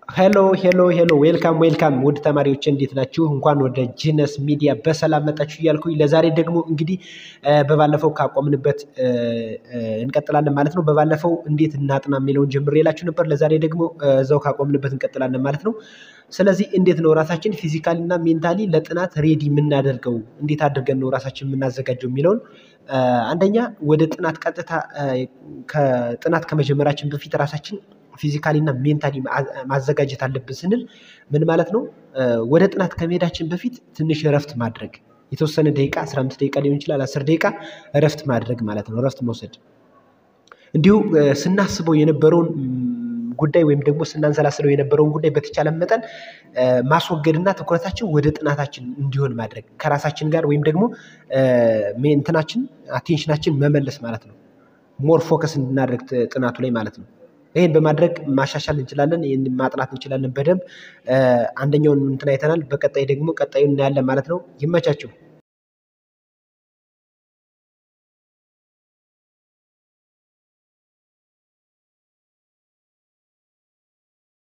ሄሎ ዌልካም ውድ ተማሪዎች እንዴት ናችሁ? እንኳን ወደ ጂነስ ሚዲያ በሰላም መጣችሁ እያልኩኝ ለዛሬ ደግሞ እንግዲህ በባለፈው ካቆምንበት እንቀጥላለን ማለት ነው። በባለፈው እንዴት እናጥና የሚለውን ጀምሬላችሁ ነበር። ለዛሬ ደግሞ እዛው ካቆምንበት እንቀጥላለን ማለት ነው። ስለዚህ እንዴት ነው ራሳችን ፊዚካሊ እና ሜንታሊ ለጥናት ሬዲ የምናደርገው፣ እንዴት አድርገን ነው ራሳችን የምናዘጋጀው የሚለውን አንደኛ ወደ ጥናት ቀጥታ ከጥናት ከመጀመራችን በፊት ራሳችን ፊዚካሊ እና ሜንታሊ ማዘጋጀት አለብን ስንል ምን ማለት ነው? ወደ ጥናት ከመሄዳችን በፊት ትንሽ እረፍት ማድረግ፣ የተወሰነ ደቂቃ 15 ደቂቃ ሊሆን ይችላል 10 ደቂቃ እረፍት ማድረግ ማለት ነው። እረፍት መውሰድ እንዲሁ ስናስበው የነበረውን ጉዳይ ወይም ደግሞ ስናንሰላስለው የነበረውን ጉዳይ በተቻለ መጠን ማስወገድና ትኩረታችን ወደ ጥናታችን እንዲሆን ማድረግ፣ ከራሳችን ጋር ወይም ደግሞ ሜንተናችን አቴንሽናችን መመለስ ማለት ነው። ሞር ፎከስ እንድናደርግ ጥናቱ ላይ ማለት ነው። ይሄን በማድረግ ማሻሻል እንችላለን። ይሄን ማጥናት እንችላለን በደንብ አንደኛውን እንትን አይተናል። በቀጣይ ደግሞ ቀጣዩን እናያለን ማለት ነው። ይመቻችሁ።